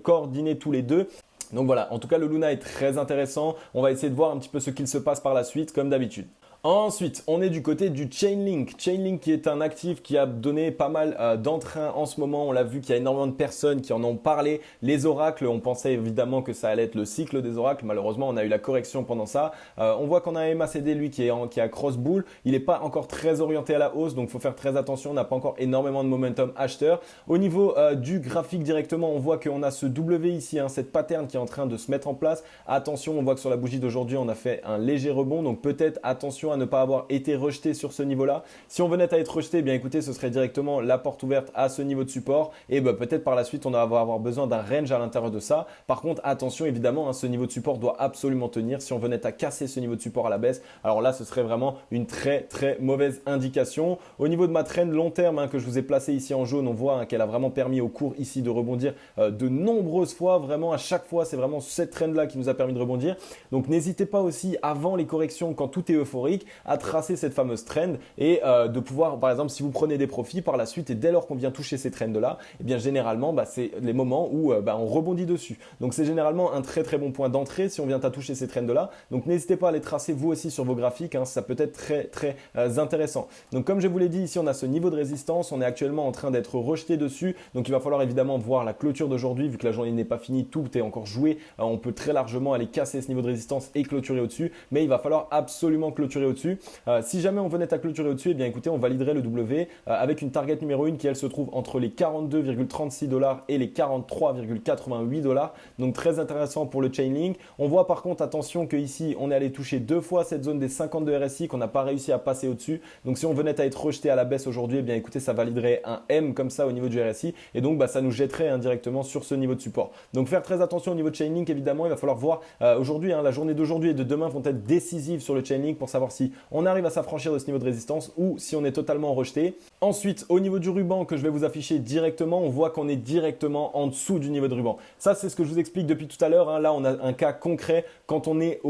tous les deux. Donc voilà, en tout cas le Luna est très intéressant. On va essayer de voir un petit peu ce qu'il se passe par la suite comme d'habitude. Ensuite, on est du côté du Chainlink. Chainlink qui est un actif qui a donné pas mal d'entrain en ce moment. On l'a vu qu'il y a énormément de personnes qui en ont parlé. Les oracles, on pensait évidemment que ça allait être le cycle des oracles. Malheureusement, on a eu la correction pendant ça. On voit qu'on a un MACD, lui, qui a cross bull. Il n'est pas encore très orienté à la hausse, donc il faut faire très attention. On n'a pas encore énormément de momentum acheteur. Au niveau du graphique directement, on voit qu'on a ce W ici, cette pattern qui est en train de se mettre en place. Attention, on voit que sur la bougie d'aujourd'hui, on a fait un léger rebond. Donc peut-être attention à ne pas avoir été rejeté sur ce niveau-là. Si on venait à être rejeté, écoutez, ce serait directement la porte ouverte à ce niveau de support et peut-être par la suite, on va avoir besoin d'un range à l'intérieur de ça. Par contre, attention évidemment, ce niveau de support doit absolument tenir. Si on venait à casser ce niveau de support à la baisse, alors là, ce serait vraiment une très mauvaise indication. Au niveau de ma trend long terme que je vous ai placé ici en jaune, on voit qu'elle a vraiment permis au cours ici de rebondir de nombreuses fois. Vraiment, à chaque fois, c'est vraiment cette trend-là qui nous a permis de rebondir. Donc, n'hésitez pas aussi, avant les corrections, quand tout est euphorique, à tracer cette fameuse trend et de pouvoir, par exemple, si vous prenez des profits par la suite et dès lors qu'on vient toucher ces trends-là, généralement, c'est les moments où on rebondit dessus. Donc, c'est généralement un très bon point d'entrée si on vient à toucher ces trends-là. Donc, n'hésitez pas à les tracer vous aussi sur vos graphiques. Ça peut être très intéressant. Donc, comme je vous l'ai dit, ici, on a ce niveau de résistance. On est actuellement en train d'être rejeté dessus. Donc, il va falloir évidemment voir la clôture d'aujourd'hui. Vu que la journée n'est pas finie, tout est encore joué. On peut très largement aller casser ce niveau de résistance et clôturer au-dessus. Mais il va falloir absolument clôturer au-dessus. Si jamais on venait à clôturer au-dessus, eh bien écoutez, on validerait le W avec une target numéro 1 qui elle se trouve entre les 42,36 $ et les 43,88 $. Donc très intéressant pour le Chainlink. On voit par contre, attention que ici on est allé toucher deux fois cette zone des 52 RSI qu'on n'a pas réussi à passer au-dessus. Donc si on venait à être rejeté à la baisse aujourd'hui, eh bien écoutez, ça validerait un M comme ça au niveau du RSI et donc ça nous jetterait indirectement sur ce niveau de support. Donc faire très attention au niveau de Chainlink, évidemment, il va falloir voir aujourd'hui, la journée d'aujourd'hui et de demain vont être décisives sur le Chainlink pour savoir si on arrive à s'affranchir de ce niveau de résistance ou si on est totalement rejeté. Ensuite, au niveau du ruban que je vais vous afficher directement, on voit qu'on est directement en dessous du niveau de ruban. Ça, c'est ce que je vous explique depuis tout à l'heure. Là, on a un cas concret quand on est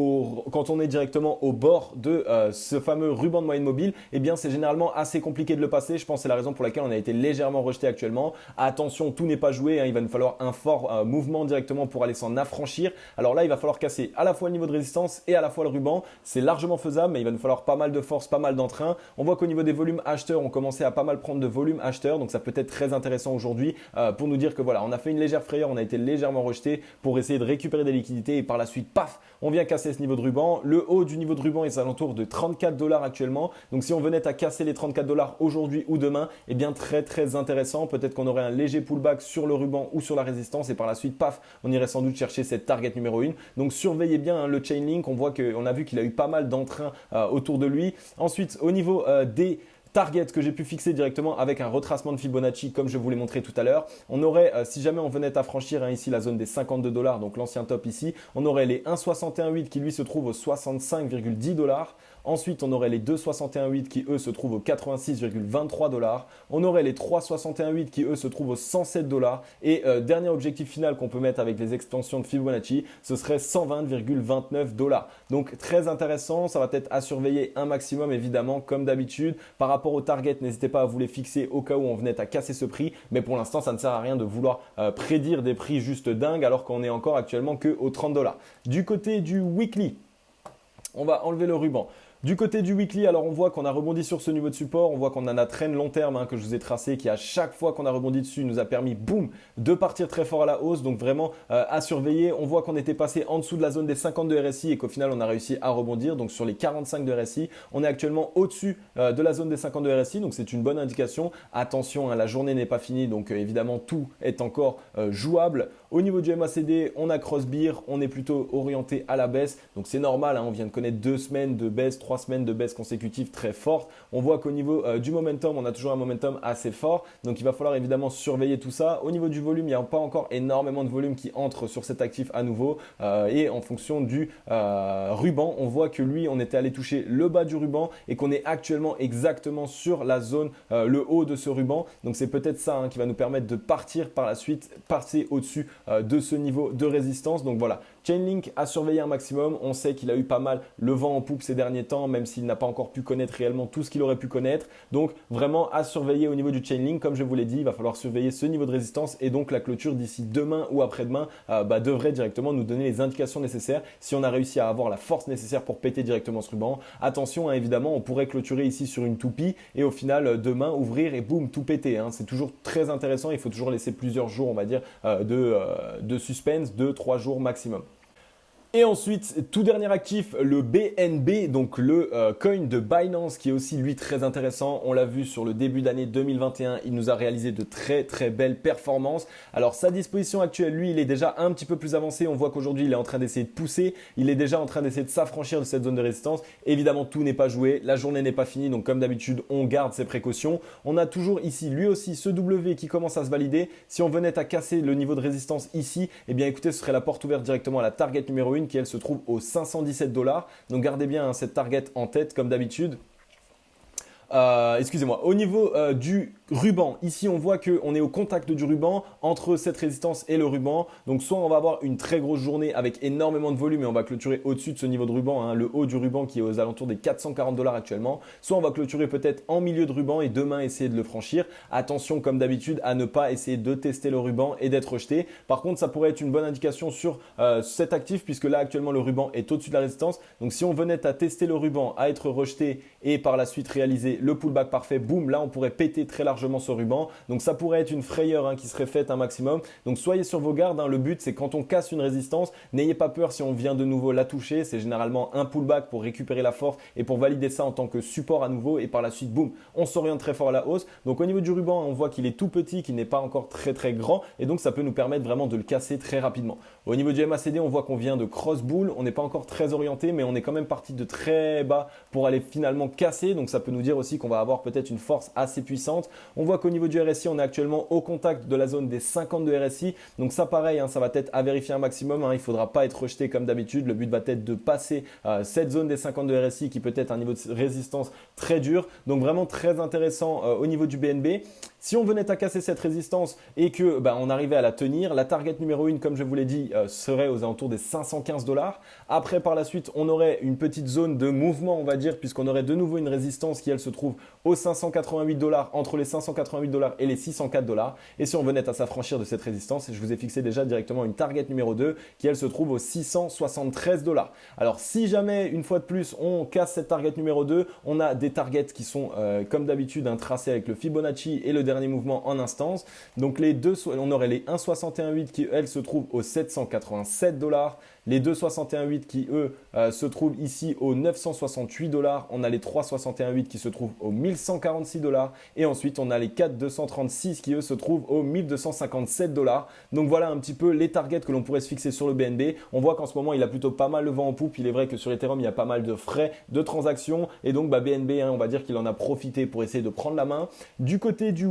directement au bord de ce fameux ruban de moyenne mobile. Eh bien, c'est généralement assez compliqué de le passer. Je pense que c'est la raison pour laquelle on a été légèrement rejeté actuellement. Attention, tout n'est pas joué. Il va nous falloir un fort mouvement directement pour aller s'en affranchir. Alors là, il va falloir casser à la fois le niveau de résistance et à la fois le ruban. C'est largement faisable, mais il va nous falloir pas mal de force, pas mal d'entrain. On voit qu'au niveau des volumes acheteurs, on commençait à pas mal prendre de volume acheteur. Donc ça peut être très intéressant aujourd'hui pour nous dire que voilà, on a fait une légère frayeur, on a été légèrement rejeté pour essayer de récupérer des liquidités et par la suite, paf, on vient casser ce niveau de ruban. Le haut du niveau de ruban est à l'entour de 34 $ actuellement. Donc si on venait à casser les 34 $ aujourd'hui ou demain, eh bien très intéressant. Peut-être qu'on aurait un léger pullback sur le ruban ou sur la résistance et par la suite, paf, on irait sans doute chercher cette target numéro 1. Donc surveillez bien le Chainlink. On a vu qu'il a eu pas mal d'entrain autour de lui. Ensuite, au niveau des target que j'ai pu fixer directement avec un retracement de Fibonacci comme je vous l'ai montré tout à l'heure. On aurait, si jamais on venait à franchir ici la zone des 52 $, donc l'ancien top ici, on aurait les 1,61,8 qui lui se trouvent aux 65,10 $. Ensuite, on aurait les 2,61,8 qui eux se trouvent aux 86,23 $. On aurait les 3,61,8 qui eux se trouvent aux 107 $. Et dernier objectif final qu'on peut mettre avec les extensions de Fibonacci, ce serait 120,29 $. Donc très intéressant, ça va être à surveiller un maximum évidemment comme d'habitude. Par rapport au target, n'hésitez pas à vous les fixer au cas où on venait à casser ce prix. Mais pour l'instant, ça ne sert à rien de vouloir prédire des prix juste dingues alors qu'on est encore actuellement que aux 30 $. Du côté du weekly, on va enlever le ruban. Du côté du weekly, alors on voit qu'on a rebondi sur ce niveau de support, on voit qu'on a un trend long terme que je vous ai tracé qui à chaque fois qu'on a rebondi dessus nous a permis boum de partir très fort à la hausse, donc vraiment à surveiller. On voit qu'on était passé en dessous de la zone des 52 RSI et qu'au final on a réussi à rebondir, donc sur les 45 de RSI, on est actuellement au-dessus de la zone des 52 RSI, donc c'est une bonne indication. Attention, la journée n'est pas finie, donc évidemment tout est encore jouable. Au niveau du MACD, on a cross-beer, on est plutôt orienté à la baisse, donc c'est normal, on vient de connaître 2 semaines de baisse, 3 semaines de baisse consécutive très forte. On voit qu'au niveau du momentum, on a toujours un momentum assez fort. Donc, il va falloir évidemment surveiller tout ça. Au niveau du volume, il n'y a pas encore énormément de volume qui entre sur cet actif à nouveau. Et en fonction du ruban, on voit que lui, on était allé toucher le bas du ruban et qu'on est actuellement exactement sur la zone, le haut de ce ruban. Donc, c'est peut-être ça qui va nous permettre de partir par la suite, passer au-dessus de ce niveau de résistance. Donc, voilà. Chainlink a surveillé un maximum. On sait qu'il a eu pas mal le vent en poupe ces derniers temps, même s'il n'a pas encore pu connaître réellement tout ce qu'il aurait pu connaître. Donc vraiment à surveiller au niveau du Chainlink. Comme je vous l'ai dit, il va falloir surveiller ce niveau de résistance et donc la clôture d'ici demain ou après-demain devrait directement nous donner les indications nécessaires si on a réussi à avoir la force nécessaire pour péter directement ce ruban. Attention, évidemment, on pourrait clôturer ici sur une toupie et au final demain ouvrir et boum, tout péter. C'est toujours très intéressant. Il faut toujours laisser plusieurs jours, on va dire, de suspense, 2-3 jours maximum. Et ensuite, tout dernier actif, le BNB, donc le coin de Binance qui est aussi lui très intéressant. On l'a vu sur le début d'année 2021, il nous a réalisé de très belles performances. Alors sa disposition actuelle, lui, il est déjà un petit peu plus avancé. On voit qu'aujourd'hui, il est en train d'essayer de pousser. Il est déjà en train d'essayer de s'affranchir de cette zone de résistance. Évidemment, tout n'est pas joué. La journée n'est pas finie. Donc comme d'habitude, on garde ses précautions. On a toujours ici, lui aussi, ce W qui commence à se valider. Si on venait à casser le niveau de résistance ici, eh bien écoutez, ce serait la porte ouverte directement à la target numéro 1 qui elle se trouve aux 517 $. Donc gardez bien cette target en tête comme d'habitude. Excusez-moi, au niveau du ruban, ici on voit qu'on est au contact du ruban entre cette résistance et le ruban. Donc soit on va avoir une très grosse journée avec énormément de volume et on va clôturer au-dessus de ce niveau de ruban, le haut du ruban qui est aux alentours des 440 $ actuellement. Soit on va clôturer peut-être en milieu de ruban et demain essayer de le franchir. Attention comme d'habitude à ne pas essayer de tester le ruban et d'être rejeté. Par contre ça pourrait être une bonne indication sur cet actif puisque là actuellement le ruban est au-dessus de la résistance. Donc si on venait à tester le ruban, à être rejeté et par la suite réaliser le pullback parfait, boum, là on pourrait péter très largement largement ce ruban. Donc ça pourrait être une frayeur qui serait faite un maximum. Donc soyez sur vos gardes. Le but, c'est quand on casse une résistance, n'ayez pas peur si on vient de nouveau la toucher. C'est généralement un pullback pour récupérer la force et pour valider ça en tant que support à nouveau. Et par la suite, boum, on s'oriente très fort à la hausse. Donc au niveau du ruban, on voit qu'il est tout petit, qu'il n'est pas encore très très grand. Et donc ça peut nous permettre vraiment de le casser très rapidement. Au niveau du MACD, on voit qu'on vient de cross bull. On n'est pas encore très orienté, mais on est quand même parti de très bas pour aller finalement casser. Donc ça peut nous dire aussi qu'on va avoir peut-être une force assez puissante. On voit qu'au niveau du RSI, on est actuellement au contact de la zone des 50 de RSI. Donc ça pareil, ça va être à vérifier un maximum. Il ne faudra pas être rejeté comme d'habitude. Le but va être de passer cette zone des 50 de RSI qui peut être un niveau de résistance très dur. Donc vraiment très intéressant au niveau du BNB. Si on venait à casser cette résistance et que on arrivait à la tenir, la target numéro 1, comme je vous l'ai dit, serait aux alentours des 515 $. Après, par la suite, on aurait une petite zone de mouvement, on va dire, puisqu'on aurait de nouveau une résistance qui, elle, se trouve aux 588 $, entre les 588 $ et les 604 $. Et si on venait à s'affranchir de cette résistance, je vous ai fixé déjà directement une target numéro 2 qui, elle, se trouve aux 673 $. Alors, si jamais, une fois de plus, on casse cette target numéro 2, on a des targets qui sont, comme d'habitude, tracés avec le Fibonacci et le dernier mouvement en instance. Donc les deux, on aurait les 1,618 qui elles se trouvent aux 787 $, les 2,618 qui eux se trouvent ici aux 968 $, on a les 3,618 qui se trouvent aux 1146 $, et ensuite on a les 4,236 qui eux se trouvent aux 1257 $. Donc voilà un petit peu les targets que l'on pourrait se fixer sur le BNB. On voit qu'en ce moment il a plutôt pas mal le vent en poupe. Il est vrai que sur Ethereum il y a pas mal de frais de transaction et donc BNB on va dire qu'il en a profité pour essayer de prendre la main. Du côté du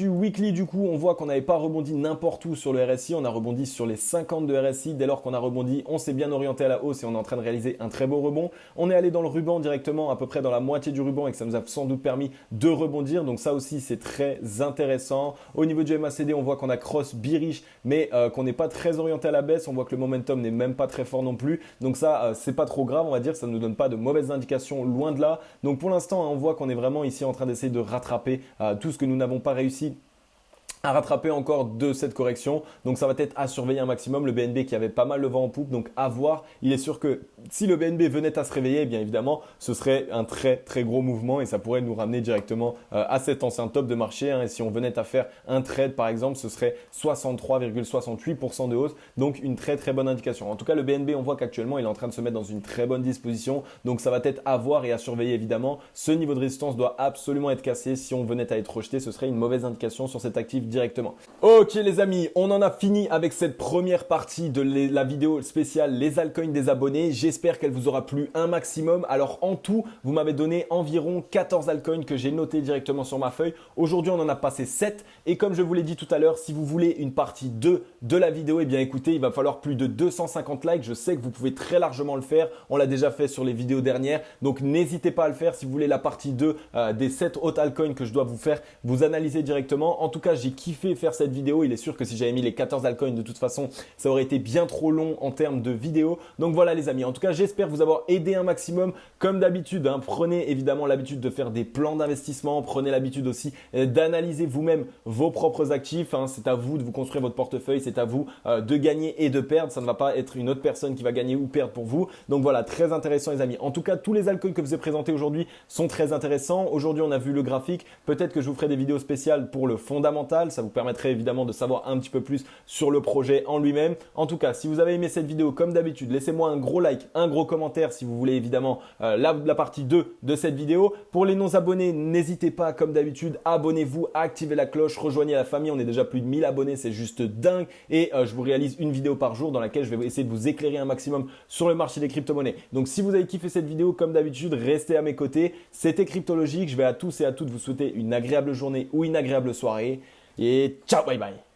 weekly, du coup, on voit qu'on n'avait pas rebondi n'importe où sur le RSI. On a rebondi sur les 50 de RSI. Dès lors qu'on a rebondi, on s'est bien orienté à la hausse et on est en train de réaliser un très beau rebond. On est allé dans le ruban directement, à peu près dans la moitié du ruban et que ça nous a sans doute permis de rebondir. Donc ça aussi, c'est très intéressant. Au niveau du MACD, on voit qu'on a cross bearish, mais qu'on n'est pas très orienté à la baisse. On voit que le momentum n'est même pas très fort non plus. Donc ça, c'est pas trop grave, on va dire. Ça ne nous donne pas de mauvaises indications, loin de là. Donc pour l'instant, on voit qu'on est vraiment ici en train d'essayer de rattraper tout ce que nous n'avons pas réussi à rattraper encore de cette correction. Donc ça va être à surveiller un maximum. Le BNB qui avait pas mal le vent en poupe, donc à voir. Il est sûr que si le BNB venait à se réveiller, bien évidemment, ce serait un très très gros mouvement et ça pourrait nous ramener directement à cet ancien top de marché. Et si on venait à faire un trade par exemple, ce serait 63,68% de hausse. Donc une très très bonne indication. En tout cas, le BNB, on voit qu'actuellement, il est en train de se mettre dans une très bonne disposition. Donc ça va être à voir et à surveiller évidemment. Ce niveau de résistance doit absolument être cassé. Si on venait à être rejeté, ce serait une mauvaise indication sur cet actif directement. Ok les amis, on en a fini avec cette première partie de la vidéo spéciale les altcoins des abonnés. J'espère qu'elle vous aura plu un maximum. Alors en tout, vous m'avez donné environ 14 altcoins que j'ai notés directement sur ma feuille. Aujourd'hui, on en a passé 7 et comme je vous l'ai dit tout à l'heure, si vous voulez une partie 2 de la vidéo, eh bien écoutez, il va falloir plus de 250 likes. Je sais que vous pouvez très largement le faire. On l'a déjà fait sur les vidéos dernières. Donc n'hésitez pas à le faire si vous voulez la partie 2 des 7 autres altcoins que je dois vous faire, vous analyser directement. En tout cas, j'ai kiffé faire cette vidéo. Il est sûr que si j'avais mis les 14 altcoins de toute façon, ça aurait été bien trop long en termes de vidéo. Donc voilà les amis, en tout cas j'espère vous avoir aidé un maximum. Comme d'habitude, prenez évidemment l'habitude de faire des plans d'investissement. Prenez l'habitude aussi d'analyser vous-même vos propres actifs. C'est à vous de vous construire votre portefeuille. C'est à vous de gagner et de perdre. Ça ne va pas être une autre personne qui va gagner ou perdre pour vous. Donc voilà, très intéressant les amis. En tout cas, tous les altcoins que je vous ai présentés aujourd'hui sont très intéressants. Aujourd'hui, on a vu le graphique. Peut-être que je vous ferai des vidéos spéciales pour le fondamental. Ça vous permettrait évidemment de savoir un petit peu plus sur le projet en lui-même. En tout cas, si vous avez aimé cette vidéo, comme d'habitude, laissez-moi un gros like, un gros commentaire si vous voulez évidemment la partie 2 de cette vidéo. Pour les non-abonnés, n'hésitez pas, comme d'habitude, abonnez-vous, activez la cloche, rejoignez la famille. On est déjà plus de 1000 abonnés, c'est juste dingue. Et je vous réalise une vidéo par jour dans laquelle je vais essayer de vous éclairer un maximum sur le marché des crypto-monnaies. Donc si vous avez kiffé cette vidéo, comme d'habitude, restez à mes côtés. C'était Cryptologique. Je vais à tous et à toutes vous souhaiter une agréable journée ou une agréable soirée. Et ciao, bye bye.